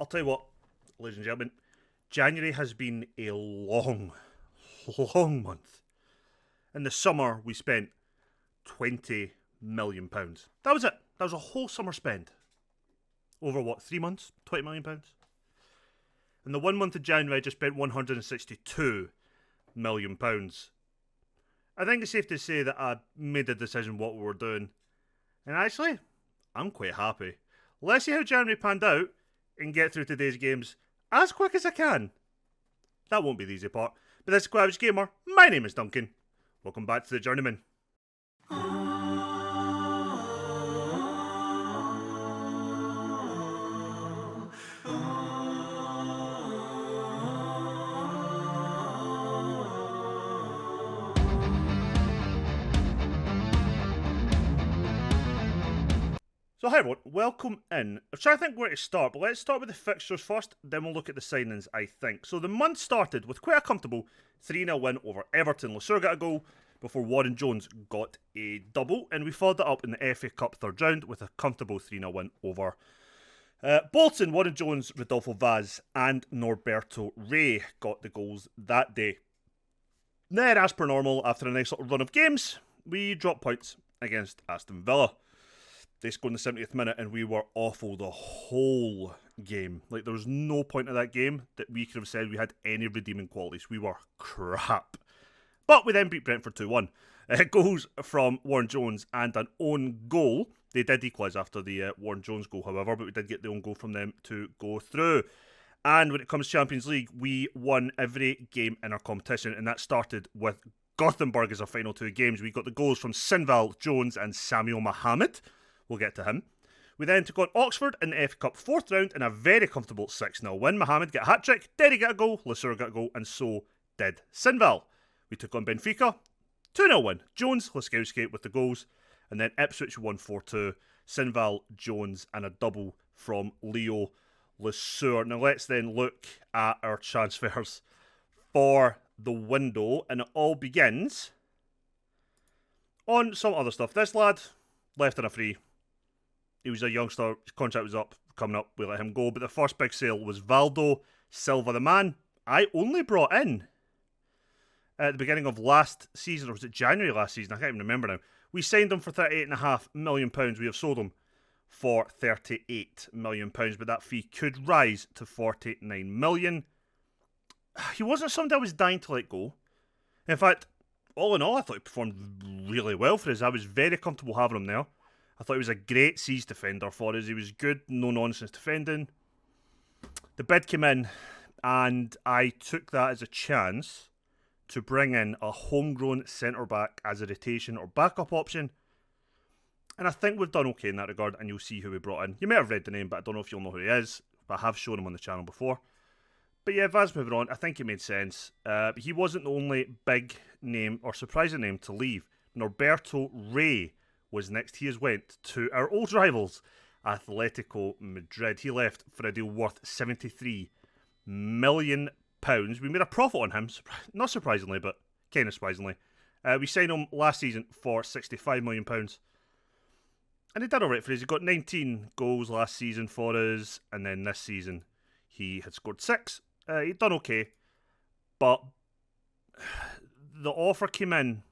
I'll tell you what, ladies and gentlemen, January has been a long month. In the summer, we spent £20 million. That was it. That was a whole summer spend. Over what, 3 months? £20 million? In the 1 month of January, I just spent £162 million. I think it's safe to say that I made the decision what we were doing. And actually, I'm quite happy. Let's see how January panned out and get through today's games as quick as I can. That won't be the easy part. But this is Quite Average Gamer. My name is Duncan. Welcome back to the Journeyman. So hi everyone, welcome in. I'm trying to think where to start, but let's start with the fixtures first, then we'll look at the signings, I think. So the month started with quite a comfortable 3-0 win over Everton. Lasur got a goal before Warren Jones got a double, and we followed that up in the FA Cup third round with a comfortable 3-0 win over Bolton. Warren Jones, Rodolfo Vaz and Norberto Ray got the goals that day. Then, as per normal, after a nice little run of games, we dropped points against Aston Villa. They scored in the 70th minute and we were awful the whole game. Like, there was no point in that game that we could have said we had any redeeming qualities. We were crap. But we then beat Brentford 2-1. Goals from Warren Jones and an own goal. They did equalise after the Warren Jones goal, however, but we did get the own goal from them to go through. And when it comes to Champions League, we won every game in our competition, and that started with Gothenburg as our final two games. We got the goals from Sinval, Jones and Samuel Mohammed. We'll get to him. We then took on Oxford in the FA Cup fourth round in a very comfortable 6-0 win. Mohammed got a hat-trick, Derry got a goal, Lasur got a goal, and so did Sinval. We took on Benfica, 2-0 win. Jones, Laskowski with the goals, and then Ipswich won 4-2. Sinval, Jones, and a double from Leo Lasur. Now let's then look at our transfers for the window, and it all begins on some other stuff. This lad left on a free. He was a youngster, his contract was coming up, we let him go. But the first big sale was Valdo Silva, the man I only brought in at the beginning of last season, or was it January last season? I can't even remember now. We signed him for £38.5 million. We have sold him for £38 million, but that fee could rise to £49 million. He wasn't somebody I was dying to let go. In fact, all in all, I thought he performed really well for us. I was very comfortable having him there. I thought he was a great siege defender for us. He was good, no-nonsense defending. The bid came in, and I took that as a chance to bring in a homegrown centre-back as a rotation or backup option. And I think we've done okay in that regard, and you'll see who we brought in. You may have read the name, but I don't know if you'll know who he is. But I have shown him on the channel before. But yeah, Vaz moving on, I think it made sense. But he wasn't the only big name or surprising name to leave. Norberto Ray was next. He has went to our old rivals, Atletico Madrid. He left for a deal worth £73 million. We made a profit on him, not surprisingly, but kind of surprisingly. We signed him last season for £65 million. And he did alright for us. He got 19 goals last season for us, and then this season he had scored 6. He'd done okay, but the offer came in.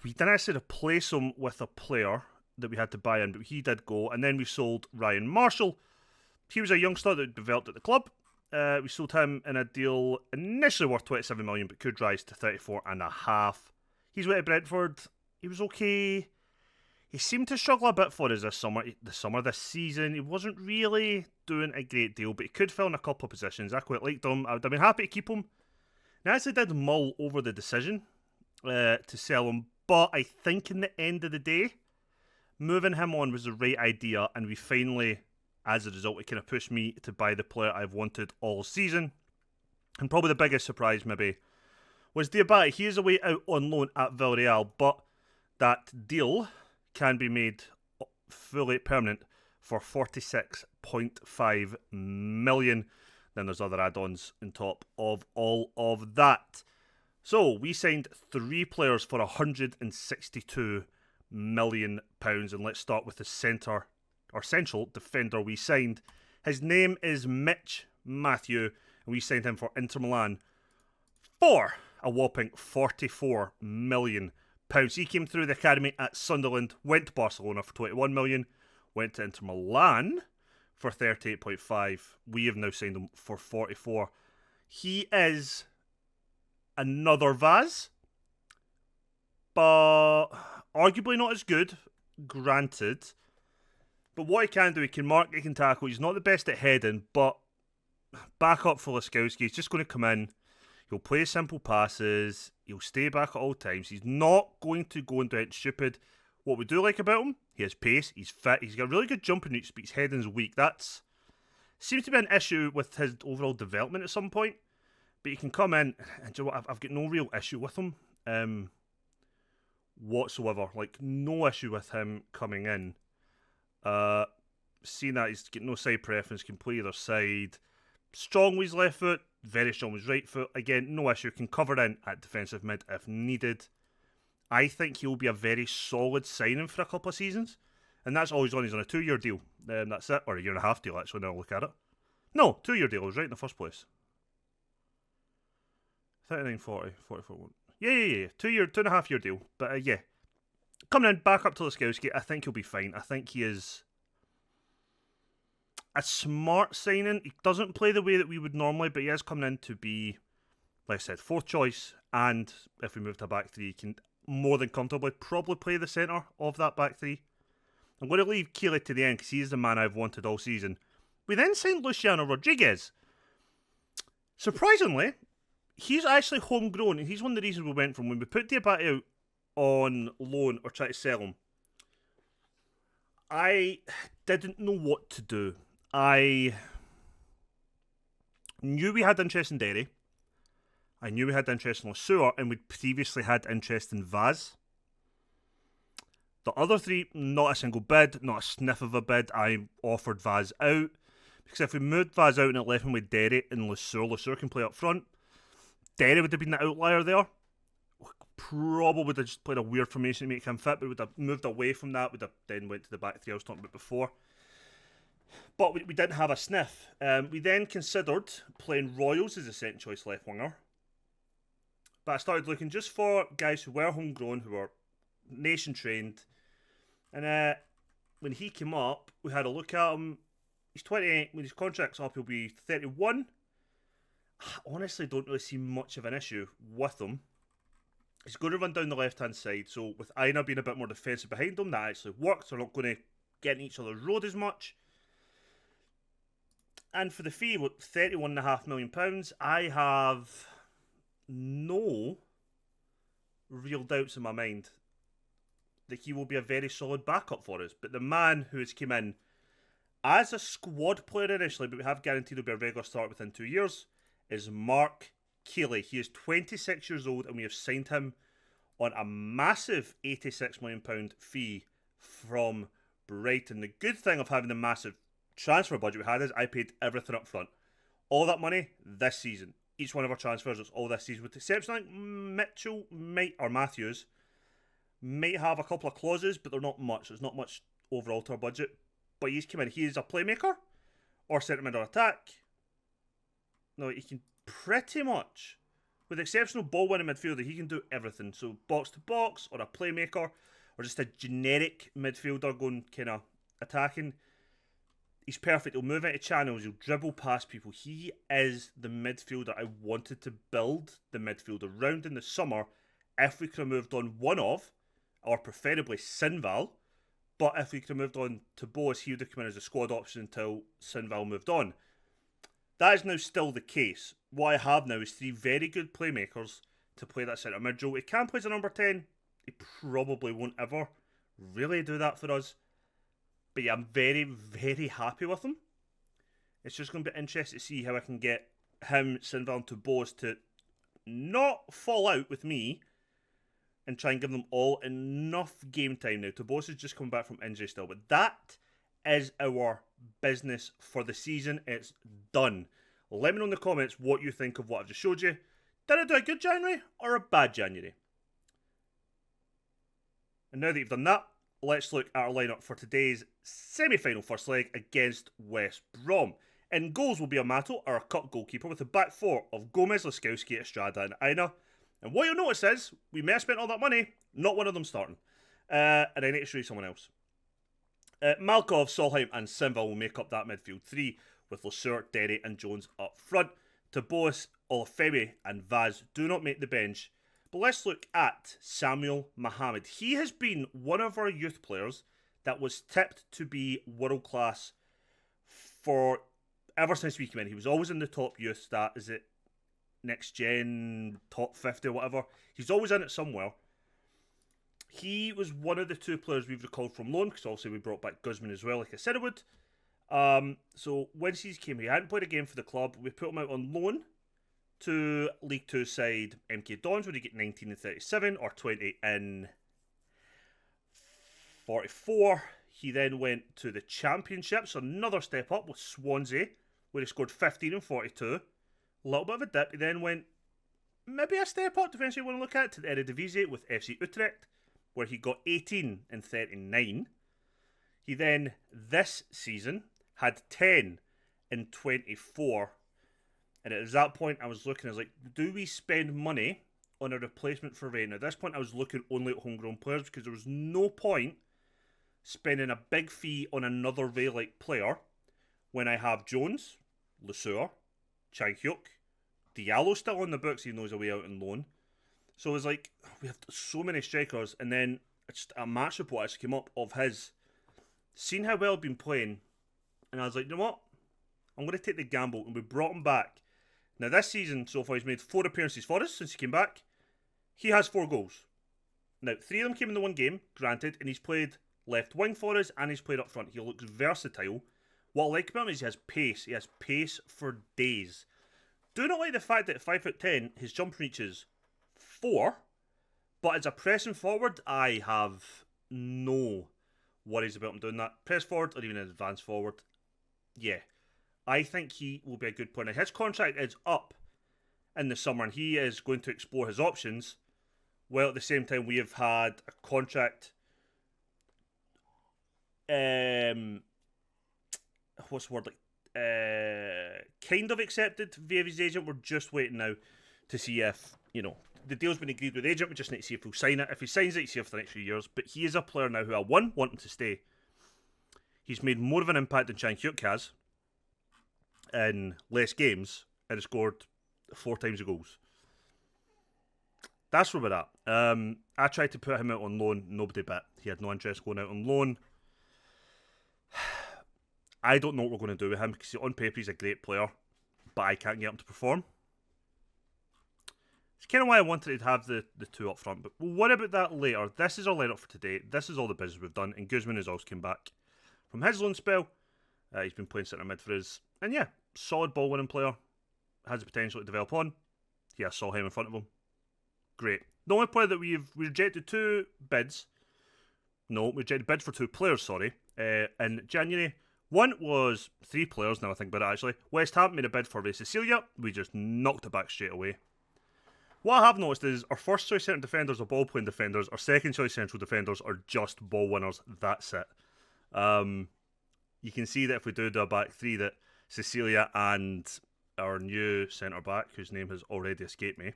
We didn't actually replace him with a player that we had to buy in, but he did go. And then we sold Ryan Marshall. He was a youngster that developed at the club. We sold him in a deal initially worth £27 million, but could rise to £34.5. He's went to Brentford. He was okay. He seemed to struggle a bit for us this season. He wasn't really doing a great deal, but he could fill in a couple of positions. I quite liked him. I would have been happy to keep him. And I actually did mull over the decision to sell him, but I think in the end of the day, moving him on was the right idea, and we finally, as a result, it kind of pushed me to buy the player I've wanted all season. And probably the biggest surprise maybe was Diabate. He is away out on loan at Villarreal, but that deal can be made fully permanent for £46.5 million. Then there's other add-ons on top of all of that. So we signed 3 players for £162 million. And let's start with the central defender we signed. His name is Mitch Matthew, and we signed him for Inter Milan for a whopping £44 million. He came through the academy at Sunderland, went to Barcelona for £21 million, went to Inter Milan for 38.5. We have now signed him for 44. He is another Vaz, but arguably not as good, granted. But what he can do, he can mark, he can tackle. He's not the best at heading, but back up for Laskowski. He's just going to come in. He'll play simple passes. He'll stay back at all times. He's not going to go and do anything stupid. What we do like about him, he has pace, he's fit, he's got a really good jumping reach, but his heading's weak. That seems to be an issue with his overall development at some point. But you can come in, and do you know what? I've got no real issue with him whatsoever. Like, no issue with him coming in. Seeing that he's got no side preference, can play either side. Strong with his left foot, very strong with his right foot. Again, no issue, can cover in at defensive mid if needed. I think he'll be a very solid signing for a couple of seasons. And that's all he's on. He's on a 2-year deal. That's it. Or a 1.5 deal, actually, now I look at it. No, 2-year deal. I was right in the first place. 39, 40, 44. Yeah. 2.5 year deal. But yeah. Coming in, back up to Laskowski, I think he'll be fine. I think he is a smart signing. He doesn't play the way that we would normally, but he is coming in to be, like I said, fourth choice. And if we move to back three, he can more than comfortably probably play the centre of that back three. I'm going to leave Keeley to the end because he's the man I've wanted all season. We then signed Luciano Rodriguez. Surprisingly, he's actually homegrown, and he's one of the reasons we went from when we put Diabate out on loan or try to sell him. I didn't know what to do. I knew we had interest in Derry. I knew we had interest in Lesueur, and we'd previously had interest in Vaz. The other three, not a single bid, not a sniff of a bid. I offered Vaz out, because if we moved Vaz out and it left him with Derry and Lesueur can play up front. Derry would have been the outlier there. Probably would have just played a weird formation to make him fit, but would have moved away from that, would have then went to the back three I was talking about before. But we didn't have a sniff. We then considered playing Royals as a second choice left winger. But I started looking just for guys who were homegrown, who were nation trained. And when he came up, we had a look at him. He's 28. When his contract's up, he'll be 31. I honestly don't really see much of an issue with him. He's going to run down the left-hand side, so with Aina being a bit more defensive behind him, that actually works. They're not going to get in each other's road as much. And for the fee, with £31.5 million, I have no real doubts in my mind that he will be a very solid backup for us. But the man who has come in as a squad player initially, but we have guaranteed he'll be a regular start within 2 years, is Mark Keeley. He is 26 years old, and we have signed him on a massive £86 million fee from Brighton. The good thing of having the massive transfer budget we had is I paid everything up front. All that money this season. Each one of our transfers is all this season, with the exception like Matthews might have a couple of clauses, but they're not much. There's not much overall to our budget. But he's come in. He is a playmaker or centre mid or attack. No, he can pretty much, with the exception of ball winning midfielder, he can do everything. So box to box, or a playmaker, or just a generic midfielder going kind of attacking. He's perfect. He'll move into channels. He'll dribble past people. He is the midfielder I wanted to build the midfield around in the summer if we could have moved on one of, or preferably Sinval. But if we could have moved on to Boas, he would have come in as a squad option until Sinval moved on. That is now still the case. What I have now is three very good playmakers to play that centre mid role. He can play as a number 10. He probably won't ever really do that for us. But yeah, I'm very, very happy with him. It's just going to be interesting to see how I can get him, Sinval, and Toboas to not fall out with me and try and give them all enough game time now. Toboas has just come back from injury still. But that is our business for the season. It's done. Let me know in the comments what you think of what I've just showed you. Did I do a good January or a bad January? And now that you've done that, let's look at our lineup for today's semi-final first leg against West Brom. In goals will be Amato, our cut goalkeeper, with a back four of Gomez, Laskowski, Estrada and Aina. And what you'll notice is, we may have spent all that money, not one of them starting. And I need to show you someone else. Malkov, Solheim and Simba will make up that midfield three, with Lasur, Derry and Jones up front. Taboas, Olafemi and Vaz do not make the bench. But let's look at Samuel Mohammed. He has been one of our youth players that was tipped to be world class for ever since we came in. He was always in the top youth stat. Is it next gen, top 50 or whatever? He's always in it somewhere. He was one of the two players we've recalled from loan, because obviously we brought back Guzman as well, like I said I would. So when he came here, he hadn't played a game for the club. We put him out on loan to League 2 side MK Dons, where he get 19 and 37, or 20 in 44. He then went to the Championship, so another step up with Swansea, where he scored 15 and 42. A little bit of a dip. He then went maybe a step up, depends how you want to look at it, to the Eredivisie with FC Utrecht, where he got 18 and 39. He then, this season, had 10 and 24. And at that point, I was looking, I was like, do we spend money on a replacement for Ray? Now, at this point, I was looking only at homegrown players, because there was no point spending a big fee on another Ray-like player when I have Jones, Lasur, Chang-hyuk, Diallo still on the books, even though he's away out on loan. So it was like, we have so many strikers, and then just a match report actually came up of his, seen how well he'd been playing, and I was like, you know what? I'm going to take the gamble, and we brought him back. Now this season so far he's made 4 appearances for us since he came back. He has 4 goals. Now 3 of them came in the one game, granted, and he's played left wing for us and he's played up front. He looks versatile. What I like about him is he has pace. He has pace for days. Do not like the fact that at 5'10", his jump reaches 4, but as a pressing forward, I have no worries about him doing that. Press forward or even an advance forward, yeah. I think he will be a good player. Now, his contract is up in the summer and he is going to explore his options. Well, at the same time, we have had a contract, what's the word, kind of accepted via his agent. We're just waiting now to see if, the deal's been agreed with the agent. We just need to see if he'll sign it. If he signs it, he's here for the next few years. But he is a player now who I want him to stay. He's made more of an impact than Chang-hyuk has in less games and has scored 4 times the goals. That's where we're at. I tried to put him out on loan. Nobody bit. He had no interest going out on loan. I don't know what we're going to do with him, because on paper he's a great player, but I can't get him to perform. It's kind of why I wanted to have the 2 up front, but we'll worry about that later. This is our lineup for today. This is all the business we've done, and Guzman has also come back from his loan spell. He's been playing centre mid for us. And yeah, solid ball winning player. Has the potential to develop on. He has Solheim in front of him. Great. The only player that we rejected 2 bids. No, we rejected bids for 2 players, sorry. In January. One was 3 players, now I think about it actually. West Ham made a bid for Ray Cecilia. We just knocked it back straight away. What I have noticed is our first choice centre defenders are ball playing defenders. Our second choice central defenders are just ball winners. That's it. You can see that if we do a back 3 that Cecilia and our new centre back, whose name has already escaped me.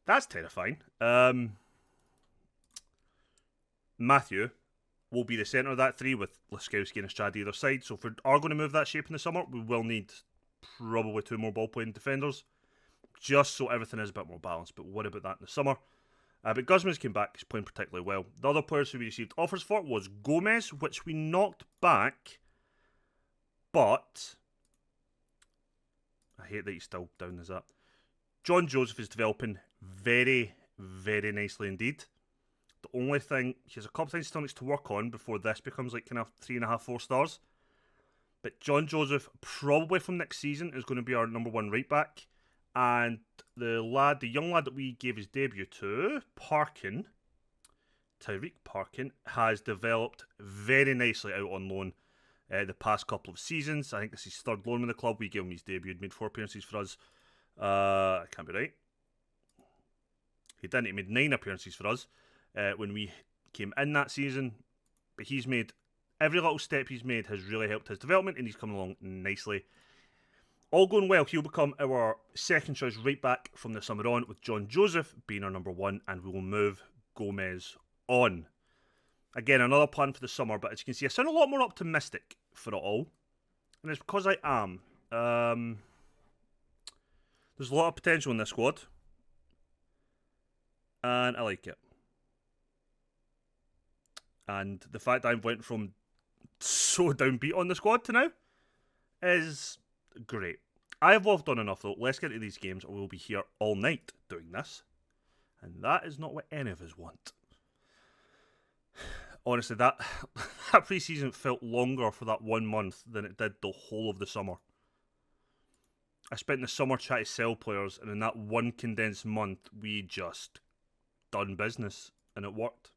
That's terrifying. Matthew will be the centre of that 3 with Laskowski and Estrada either side. So if we are going to move that shape in the summer, we will need probably 2 more ball playing defenders, just so everything is a bit more balanced. But what about that in the summer? But Guzman's came back. He's playing particularly well. The other players who we received offers for was Gomez, which we knocked back. But I hate that he's still down as that. John Joseph is developing very, very nicely indeed. The only thing, he has a couple things he still needs to work on before this becomes like kind of 3.5, 4 stars. But John Joseph, probably from next season, is going to be our number 1 right back. And the young lad that we gave his debut to, Parkin, Tyreek Parkin, has developed very nicely out on loan the past couple of seasons. I think this is his 3rd loan with the club. We gave him his debut, made 4 appearances for us. I can't be right. He didn't. He made 9 appearances for us when we came in that season. But every little step he's made has really helped his development, and he's coming along nicely. All going well, he'll become our second choice right back from the summer on, with John Joseph being our number 1, and we will move Gomez on. Again, another plan for the summer, but as you can see, I sound a lot more optimistic for it all. And it's because I am. There's a lot of potential in this squad. And I like it. And the fact that I went from so downbeat on the squad to now is great. I have waffled on enough though. Let's get into these games or we'll be here all night doing this. And that is not what any of us want. Honestly, that pre-season felt longer for that 1 month than it did the whole of the summer. I spent the summer trying to sell players, and in that one condensed month, we just done business, and it worked.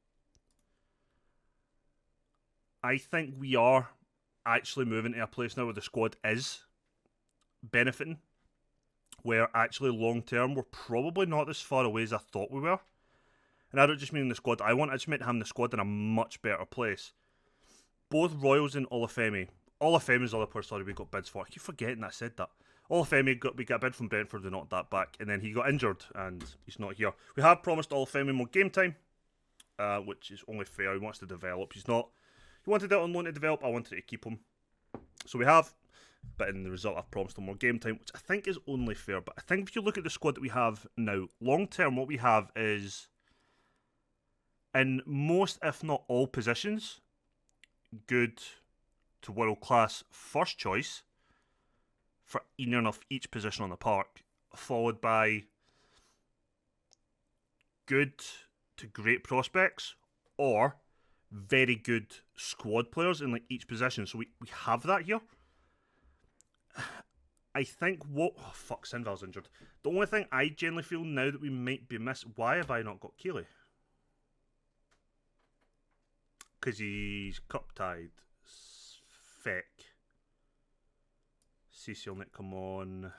I think we are actually moving to a place now where the squad is benefiting, where actually long term we're probably not as far away as I thought we were. And I don't just mean the squad I want, I just meant having the squad in a much better place. Both Royals and Olafemi. Olafemi's the other person we got bids for. I keep forgetting that I said that. Olafemi we got a bid from Brentford and knocked that back, and then he got injured and he's not here. We have promised Olafemi more game time, which is only fair. He wants to develop. He wanted it on loan to develop. I wanted to keep him. So we have, but in the result I've promised him more game time, which I think is only fair. But I think if you look at the squad that we have now, long term what we have is, in most, if not all positions, good to world class first choice for in and of each position on the park, followed by good to great prospects or very good squad players in like each position. So we have that here. I think Sinval's injured. The only thing I generally feel now that we might be missing, why have I not got Keeley? Because he's cup tied. Feck. Cecil Nick, come on.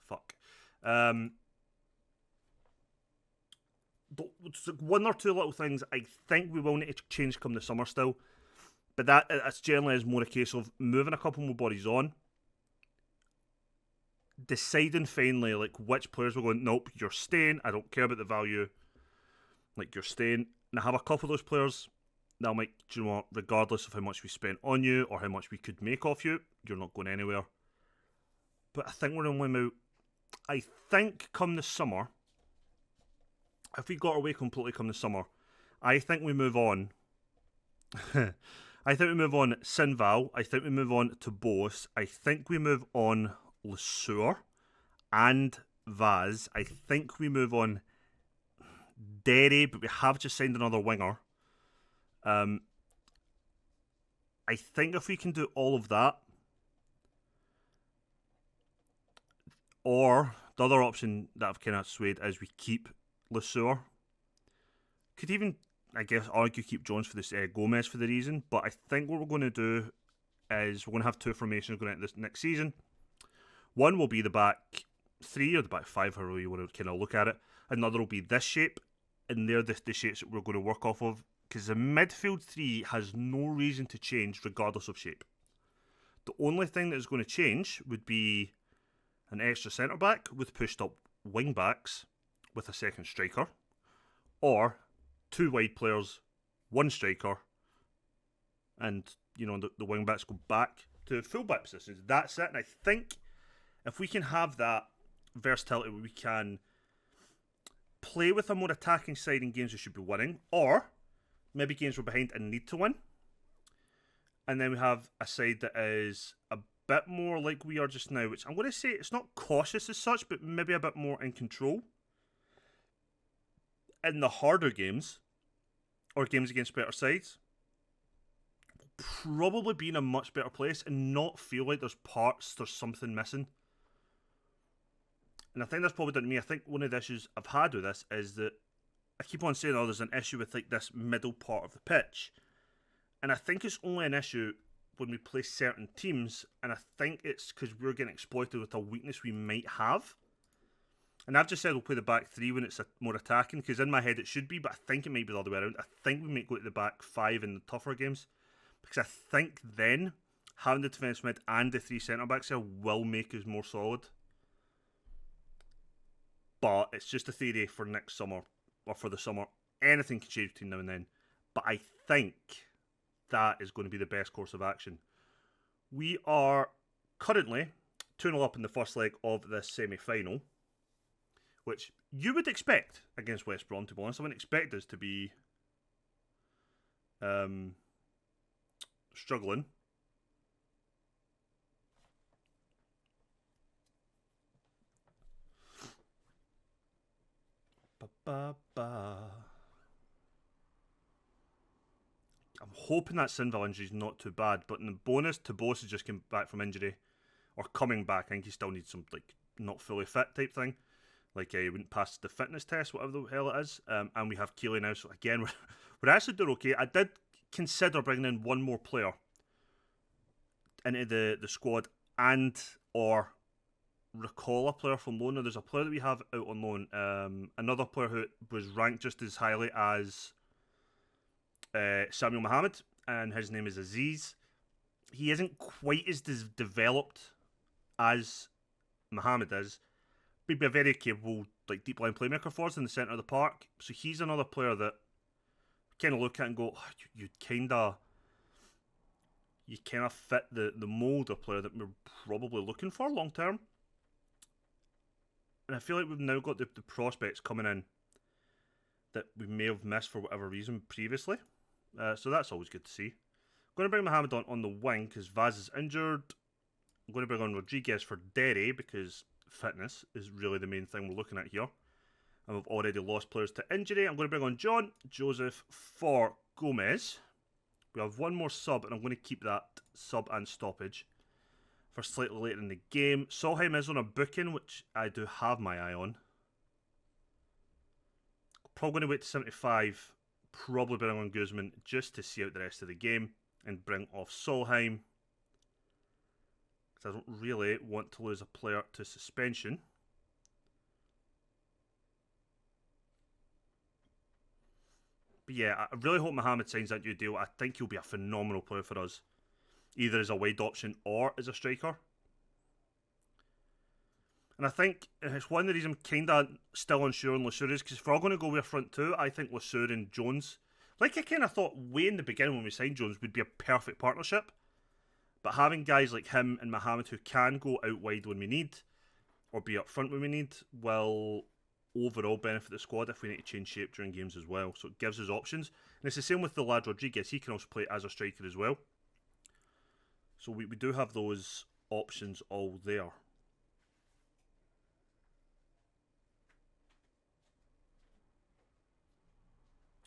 Fuck. One or two little things I think we will need to change come the summer still. But that's generally is more a case of moving a couple more bodies on. Deciding finally like which players we're going, nope, you're staying, I don't care about the value, like you're staying. And I have a couple of those players that I'm like, do you know what, regardless of how much we spent on you or how much we could make off you, you're not going anywhere. But I think we're in one out. I think come the summer, if we got away completely come the summer, I think we move on. I think we move on Sinval. I think we move on to Bose. I think we move on Lesueur and Vaz. I think we move on Derry, but we have just signed another winger. I think if we can do all of that, or the other option that I've kind of swayed is we keep Lesueur. Could even, I guess, argue keep Jones for this Gomez for the reason, but I think what we're going to do is we're going to have two formations going into this next season. One will be the back three or the back five, however you want to kind of look at it. Another will be this shape, and they're the shapes that we're going to work off of, because the midfield three has no reason to change regardless of shape. The only thing that is going to change would be an extra centre back with pushed up wing backs with a second striker, or two wide players, one striker, and you know the wing backs go back to full back positions. That's it. And I think if we can have that versatility where we can play with a more attacking side in games we should be winning, or maybe games we're behind and need to win, and then we have a side that is a bit more like we are just now, which I'm going to say it's not cautious as such, but maybe a bit more in control in the harder games or games against better sides. Probably be in a much better place and not feel like there's something missing. And I think that's probably down to me. I think one of the issues I've had with this is that I keep on saying, there's an issue with like this middle part of the pitch. And I think it's only an issue when we play certain teams, and I think it's because we're getting exploited with a weakness we might have. And I've just said we'll play the back three when it's more attacking, because in my head it should be, but I think it might be the other way around. I think we might go to the back five in the tougher games, because I think then having the defence mid and the three centre backs there will make us more solid. But it's just a theory for next summer, or for the summer. Anything can change between now and then. But I think that is going to be the best course of action. We are currently 2-0 up in the first leg of this semi-final, which you would expect against West Brom, to be honest. I wouldn't expect us to be struggling. I'm hoping that Sinval injury is not too bad, but in the bonus, Tabos has just come back from injury, or coming back. I think he still needs some, like, not fully fit type thing. Like, he wouldn't pass the fitness test, whatever the hell it is. And we have Keeley now, so again, we're actually doing okay. I did consider bringing in one more player into the squad, and or recall a player from loan. Now, there's a player that we have out on loan. Another player who was ranked just as highly as Samuel Mohammed, and his name is Aziz. He isn't quite as developed as Mohammed is, but he'd be a very capable, like, deep line playmaker for us in the centre of the park. So he's another player that kind of look at and go, oh, you kind of fit the mould of player that we're probably looking for long term. And I feel like we've now got the prospects coming in that we may have missed for whatever reason previously. So that's always good to see. I'm going to bring Mohammed on the wing because Vaz is injured. I'm going to bring on Rodriguez for Derry because fitness is really the main thing we're looking at here. And we've already lost players to injury. I'm going to bring on John Joseph for Gomez. We have one more sub, and I'm going to keep that sub and stoppage for slightly later in the game. Solheim is on a booking, which I do have my eye on. Probably going to wait to 75. Probably bring on Guzman just to see out the rest of the game and bring off Solheim, because I don't really want to lose a player to suspension. But yeah, I really hope Mohammed signs that new deal. I think he'll be a phenomenal player for us, either as a wide option or as a striker. And I think it's one of the reasons I'm kind of still unsure on Lesueur is because if we're all going to go with a front two, I think Lesueur and Jones, like I kind of thought way in the beginning when we signed Jones, would be a perfect partnership. But having guys like him and Mohammed who can go out wide when we need, or be up front when we need, will overall benefit the squad if we need to change shape during games as well. So it gives us options. And it's the same with the lad Rodriguez. He can also play as a striker as well. So we do have those options all there.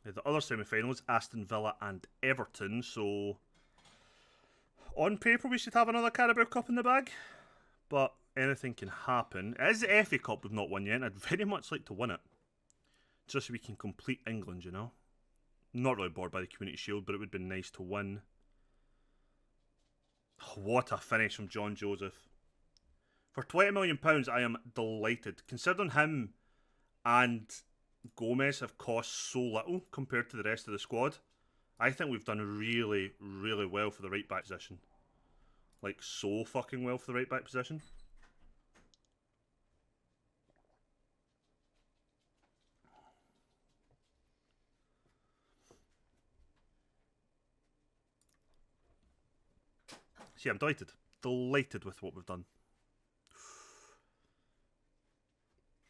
The other semi-finals, Aston Villa and Everton. So on paper we should have another Carabao Cup in the bag, but anything can happen. It is the FA Cup we've not won yet, and I'd very much like to win it, just so we can complete England, you know. Not really bored by the Community Shield, but it would be nice to win. What a finish from John Joseph. For £20 million, I am delighted. Considering him and Gomez have cost so little compared to the rest of the squad, I think we've done really, really well for the right back position. Like, so fucking well for the right back position. So yeah, I'm delighted. Delighted with what we've done.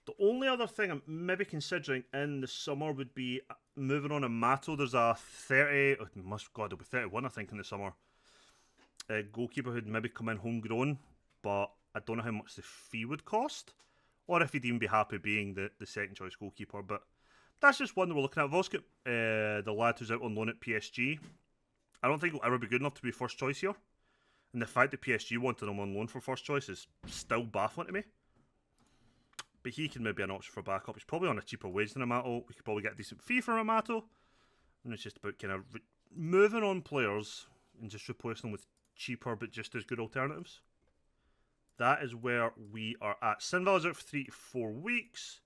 The only other thing I'm maybe considering in the summer would be moving on a Mato. There's a 30, it'll be 31 I think in the summer. Goalkeeper who'd maybe come in homegrown, but I don't know how much the fee would cost, or if he'd even be happy being the second choice goalkeeper. But that's just one that we're looking at. We've also got the lad who's out on loan at PSG. I don't think he'll ever be good enough to be first choice here. And the fact that PSG wanted him on loan for first choice is still baffling to me. But he can maybe be an option for backup. He's probably on a cheaper wage than Amato. We could probably get a decent fee for Amato. And it's just about kind of moving on players and just replacing them with cheaper but just as good alternatives. That is where we are at. Sinval is out for 3 to 4 weeks,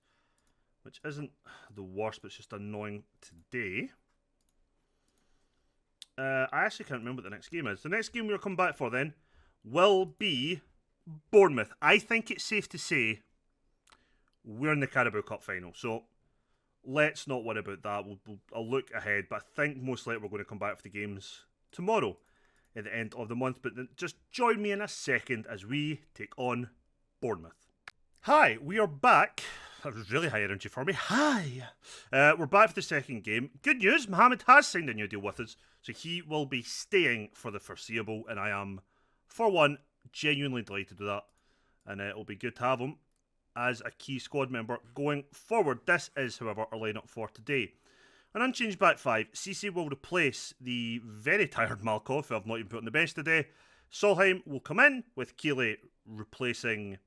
which isn't the worst, but it's just annoying today. I actually can't remember what the next game is. The next game we're coming back for then will be Bournemouth. I think it's safe to say we're in the Carabao Cup final, so let's not worry about that. I'll look ahead, but I think most likely we're going to come back for the games tomorrow at the end of the month. But just join me in a second as we take on Bournemouth. Hi, we are back. That was really high energy for me. Hi. We're back for the second game. Good news, Mohamed has signed a new deal with us, so he will be staying for the foreseeable, and I am, for one, genuinely delighted with that. And it'll be good to have him as a key squad member going forward. This is, however, our lineup for today. An unchanged back five. Cisse will replace the very tired Malkov, who I've not even put on the bench today. Solheim will come in, with Keeley replacing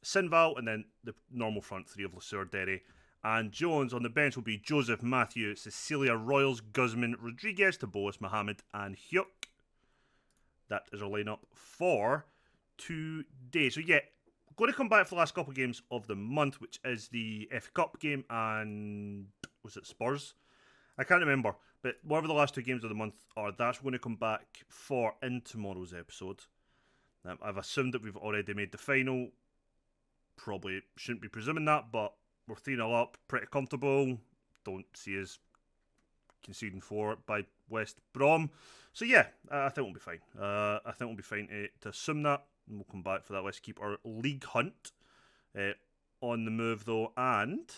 Sinval, and then the normal front three of Lesueur, Derry, and Jones. On the bench will be Joseph, Matthew, Cecilia, Royals, Guzman, Rodriguez, Taboas, Mohamed, and Hyuk. That is our lineup for today. So yeah, going to come back for the last couple of games of the month, which is the FA Cup game and was it Spurs? I can't remember, but whatever the last two games of the month are, that's going to come back for in tomorrow's episode. I've assumed that we've already made the final. Probably shouldn't be presuming that, but we're 3-0 up, pretty comfortable. Don't see us conceding 4 by West Brom. So yeah, I think we'll be fine. I think we'll be fine to assume that. And we'll come back for that. Let's keep our league hunt on the move though, and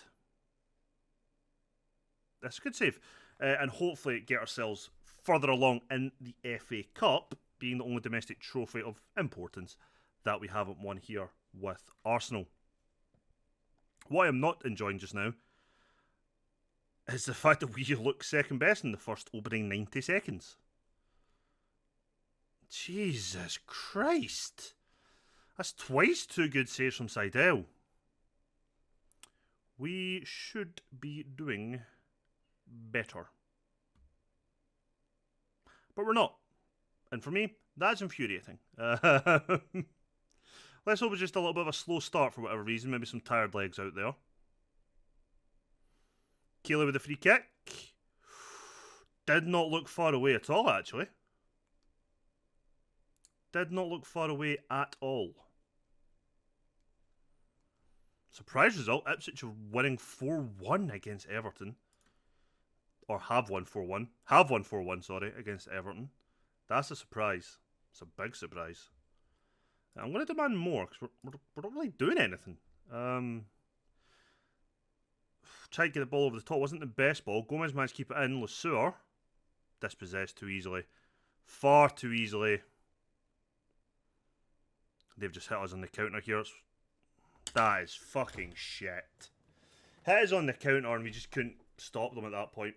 that's a good save. And hopefully get ourselves further along in the FA Cup, being the only domestic trophy of importance that we haven't won here with Arsenal. What I am not enjoying just now is the fact that we look second best in the first opening 90 seconds. Jesus Christ. That's twice 2 good saves from Seidel. We should be doing better. But we're not. And for me, that's infuriating. Let's hope it's just a little bit of a slow start for whatever reason. Maybe some tired legs out there. Keeley with a free kick. Did not look far away at all, actually. Did not look far away at all. Surprise result. Ipswich are winning 4-1 against Everton. Or have won 4-1. Have won 4-1, sorry, against Everton. That's a surprise. It's a big surprise. I'm going to demand more, because we're not really doing anything. Tried to get the ball over the top. Wasn't the best ball. Gomez managed to keep it in. Lesueur dispossessed too easily. Far too easily. They've just hit us on the counter here. That is fucking shit. Hit us on the counter and we just couldn't stop them at that point.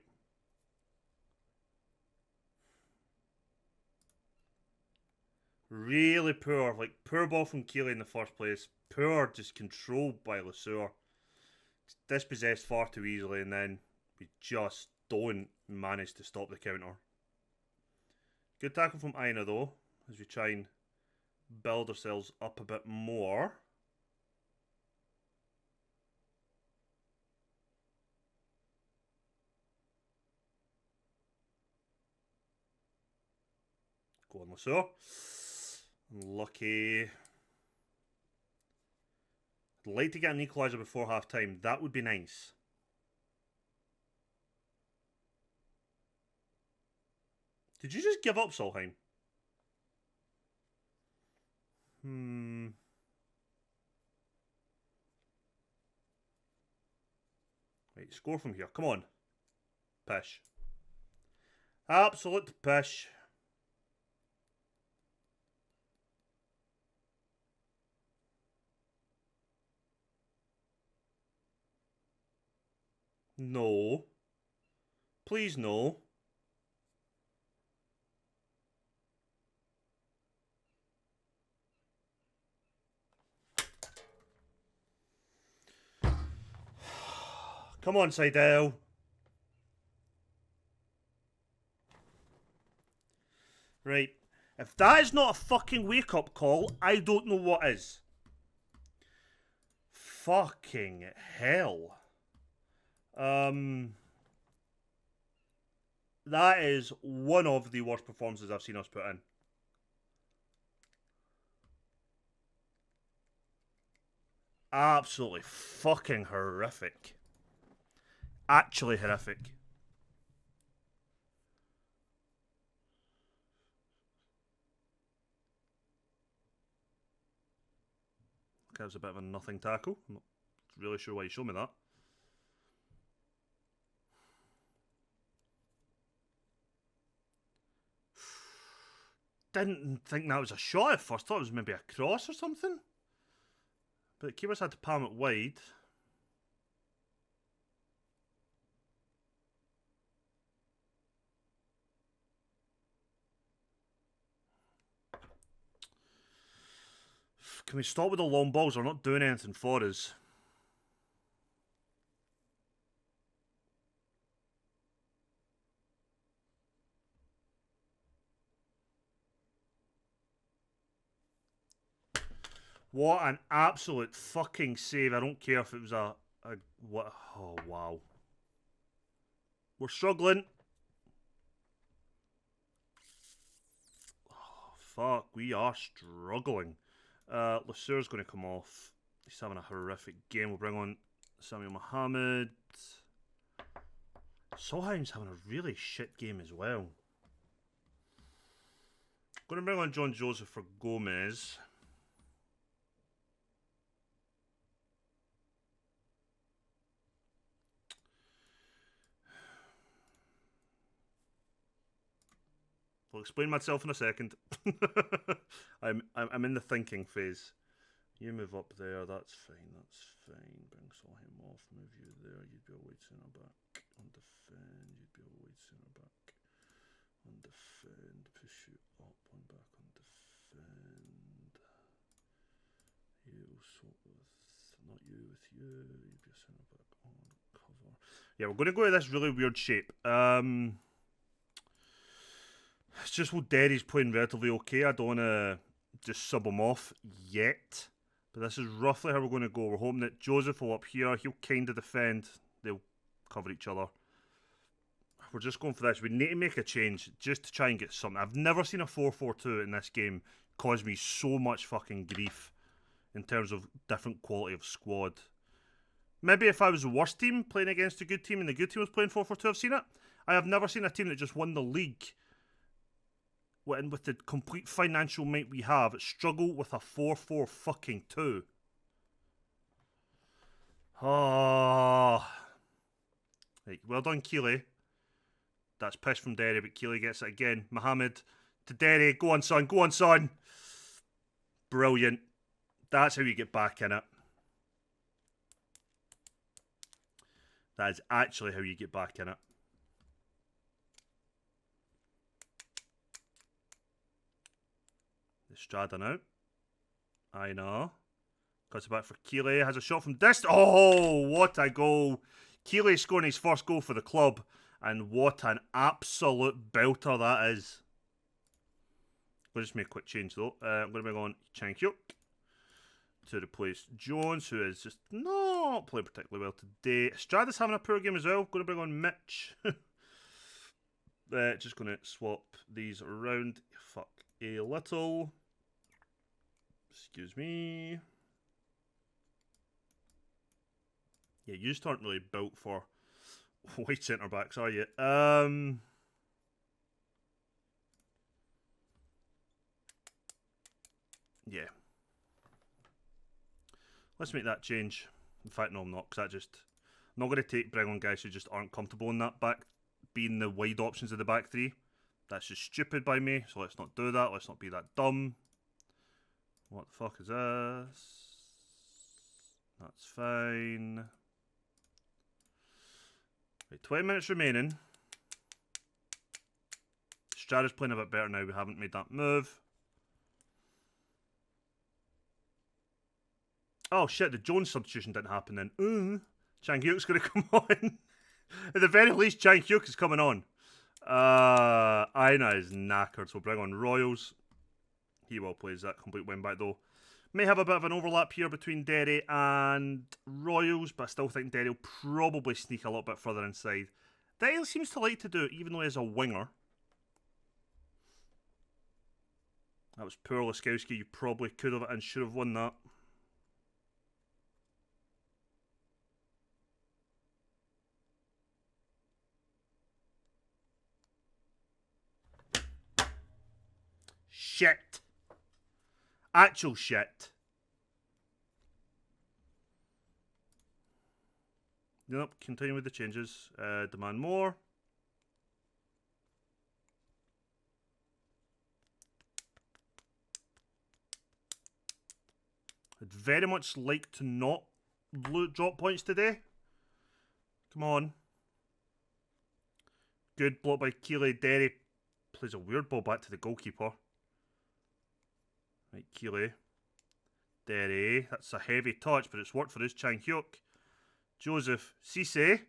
Really poor, like poor ball from Keeley in the first place. Poor, just controlled by Lesueur. Dispossessed far too easily, and then we just don't manage to stop the counter. Good tackle from Aina though, as we try and build ourselves up a bit more. Go on, Lesueur. Lucky. I'd like to get an equaliser before half time. That would be nice. Did you just give up, Solheim? Right, score from here. Come on. Pish. Absolute pish. No. Please no. Come on, Seidel. Right. If that is not a fucking wake-up call, I don't know what is. Fucking hell. That is one of the worst performances I've seen us put in. Absolutely fucking horrific. Actually horrific. That was a bit of a nothing tackle. I'm not really sure why you showed me that. Didn't think that was a shot at first. Thought it was maybe a cross or something. But the keepers had to palm it wide. Can we stop with the long balls? They're not doing anything for us. What an absolute fucking save. I don't care if it was a what. Oh, wow. We're struggling. Oh, fuck. We are struggling. Lesueur's going to come off. He's having a horrific game. We'll bring on Samuel Mohammed. Solheim's having a really shit game as well. Going to bring on John Joseph for Gomez. I'll explain myself in a second. I'm in the thinking phase. You move up there, that's fine, that's fine. Bring Solheim off, move you there, you'd be a wide centre back. On defend, you'd be a wide centre back. On defend, push you up, on back, on defend. You swap with, not you, with you, you'd be a centre back on cover. Yeah, we're going to go to this really weird shape. It's just while Derry's playing relatively okay, I don't want to just sub him off yet. But this is roughly how we're going to go. We're hoping that Joseph will up here. He'll kind of defend. They'll cover each other. We're just going for this. We need to make a change just to try and get something. I've never seen a 4-4-2 in this game cause me so much fucking grief in terms of different quality of squad. Maybe if I was the worst team playing against a good team and the good team was playing 4-4-2, I've seen it. I have never seen a team that just won the league and with the complete financial might we have, struggle with a 4-4 fucking 2. Oh. Right, well done, Keeley. That's piss from Derry, but Keeley gets it again. Mohammed to Derry. Go on, son. Go on, son. Brilliant. That's how you get back in it. That is actually how you get back in it. Strada now. I know. Cuts it back for Keeley. Has a shot from distance. Oh, what a goal. Keeley scoring his first goal for the club. And what an absolute belter that is. We'll just make a quick change though. I'm going to bring on Chang Hyuk to replace Jones, who is just not playing particularly well today. Strada's having a poor game as well. Going to bring on Mitch. Just going to swap these around. Fuck a little. Excuse me. Yeah, you just aren't really built for wide centre backs, are you? Yeah. Let's make that change. In fact, no, I'm not, because I'm not going to bring on guys who just aren't comfortable in that back, being the wide options of the back three. That's just stupid by me, so let's not do that. Let's not be that dumb. What the fuck is this? That's fine. Right, 20 minutes remaining. Strada's playing a bit better now. We haven't made that move. Oh shit, the Jones substitution didn't happen then. Chang Hyuk's going to come on. At the very least, Chang Hyuk is coming on. Aina is knackered, so we'll bring on Royals. He well plays that complete win back though. May have a bit of an overlap here between Derry and Royals, but I still think Derry will probably sneak a little bit further inside. Derry seems to like to do it, even though he's a winger. That was poor Laskowski. You probably could have and should have won that. Shit. Actual shit. Nope, continue with the changes. Demand more. I'd very much like to not drop points today. Come on. Good block by Keeley. Derry plays a weird ball back to the goalkeeper. Right, Keeley. Derry. That's a heavy touch, but it's worked for us. Chang Hyuk. Joseph. Cisse.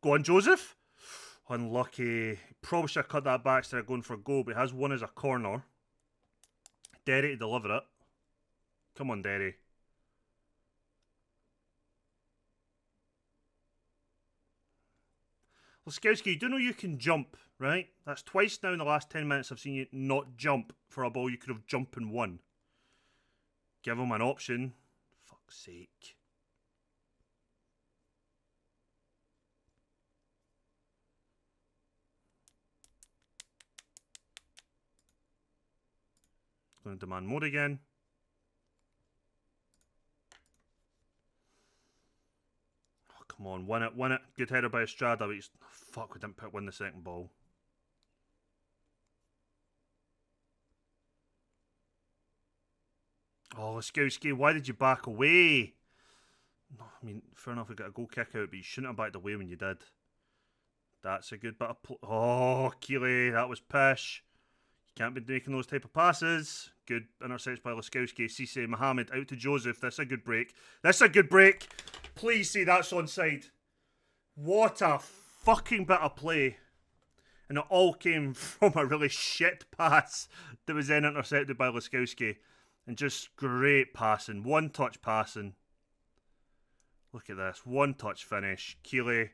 Go on, Joseph. Unlucky. Probably should have cut that back instead of going for a goal, but he has one as a corner. Derry to deliver it. Come on, Derry. Laskowski, you do know you can jump, right? That's twice now in the last 10 minutes I've seen you not jump for a ball you could have jumped and won. Give him an option. Fuck's sake. Going to demand more again. Oh, come on, win it, win it. Good header by Estrada, but he's... Fuck, we didn't win the second ball. Oh, Laskowski, why did you back away? I mean, fair enough, we got a goal kick out, but you shouldn't have backed away when you did. That's a good bit of... Oh, Keeley, that was pish. You can't be making those type of passes. Good intercepts by Laskowski. Cisse, Mohammed, out to Joseph. That's a good break. That's a good break. Please say that's onside. What a fucking bit of play. And it all came from a really shit pass that was then intercepted by Laskowski. And just great passing. One touch passing. Look at this. One touch finish. Keeley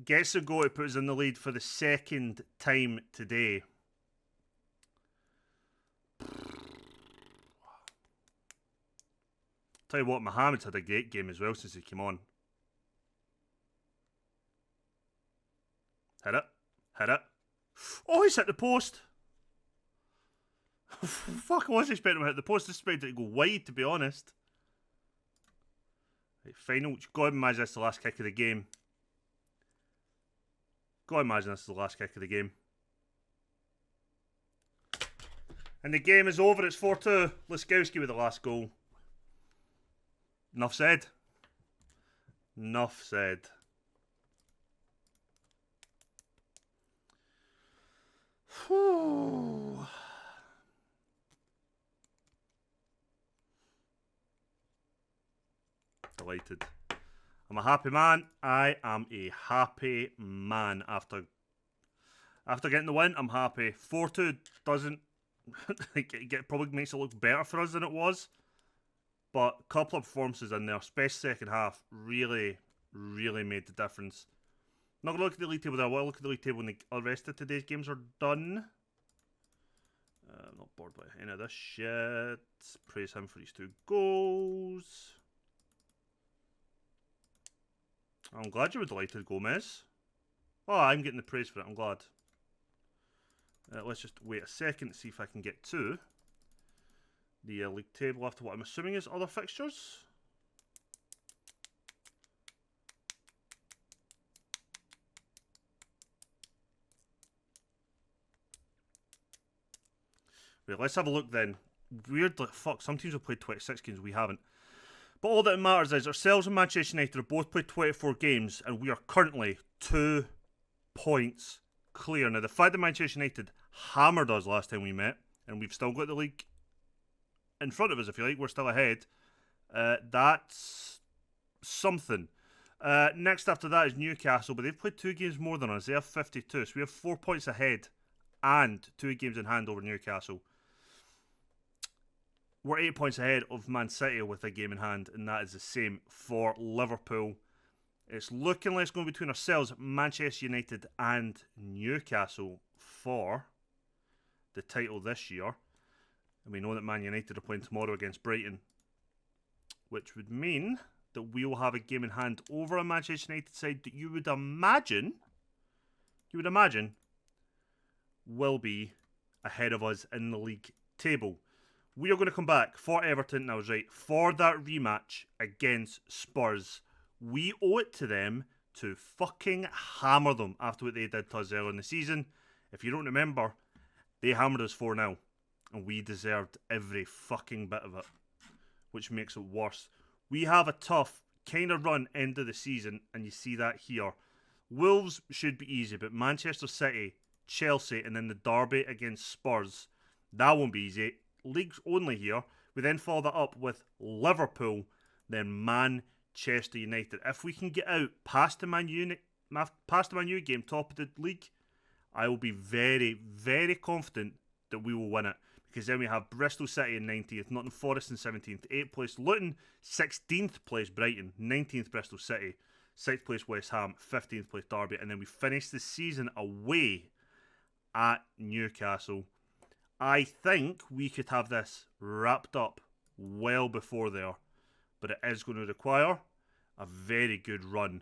gets a goal to put us in the lead for the second time today. Tell you what, Mohammed's had a great game as well since he came on. Hit it. Hit it. Oh, he's hit the post. Fuck, I wasn't expecting him to hit the post. I expected it to go wide, to be honest. Right, final. Go ahead and imagine this is the last kick of the game. Go ahead and imagine this is the last kick of the game. And the game is over. It's 4-2. Laskowski with the last goal. Enough said. Enough said. Whew. Delighted. I'm a happy man. I am a happy man. After getting the win, I'm happy. 4-2 doesn't... it probably makes it look better for us than it was. But a couple of performances in there, especially second half, really, really made the difference. Not going to look at the league table there. I will look at the league table when the rest of today's games are done. I'm not bored by any of this shit. Praise him for his 2 goals. I'm glad you were delighted, Gomez. Oh, I'm getting the praise for it. I'm glad. Let's just wait a second to see if I can get to the league table after what I'm assuming is other fixtures. Right, let's have a look then. Weirdly, fuck, some teams have played 26 games, we haven't. But all that matters is ourselves and Manchester United have both played 24 games, and we are currently 2 points clear. Now, the fact that Manchester United hammered us last time we met, and we've still got the league in front of us, if you like, we're still ahead. That's something. Next after that is Newcastle, but they've played 2 games more than us. They have 52, so we have 4 points ahead and 2 games in hand over Newcastle. We're 8 points ahead of Man City with a game in hand, and that is the same for Liverpool. It's looking like it's going between ourselves, Manchester United and Newcastle for the title this year. And we know that Man United are playing tomorrow against Brighton, which would mean that we will have a game in hand over a Manchester United side that you would imagine will be ahead of us in the league table. We are going to come back for Everton, and I was right, for that rematch against Spurs. We owe it to them to fucking hammer them after what they did to us earlier in the season. If you don't remember, they hammered us 4-0, and we deserved every fucking bit of it, which makes it worse. We have a tough kind of run end of the season, and you see that here. Wolves should be easy, but Manchester City, Chelsea, and then the derby against Spurs, that won't be easy. Leagues only here. We then follow that up with Liverpool, then Manchester United. If we can get out past the Man U game, top of the league, I will be very, very confident that we will win it. Because then we have Bristol City in 19th, Nottingham Forest in 17th, 8th place Luton, 16th place Brighton, 19th Bristol City, 6th place West Ham, 15th place Derby, and then we finish the season away at Newcastle. I think we could have this wrapped up well before there, but it is going to require a very good run.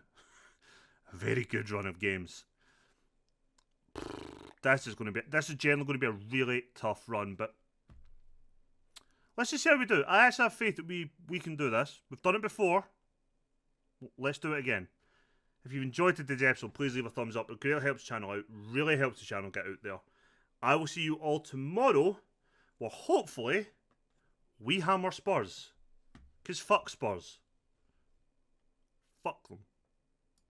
A very good run of games. This is generally going to be a really tough run, but let's just see how we do. I actually have faith that we can do this. We've done it before. Let's do it again. If you've enjoyed today's episode, please leave a thumbs up. It really helps the channel out. Really helps the channel get out there. I will see you all tomorrow, where hopefully we hammer Spurs. Because fuck Spurs. Fuck them.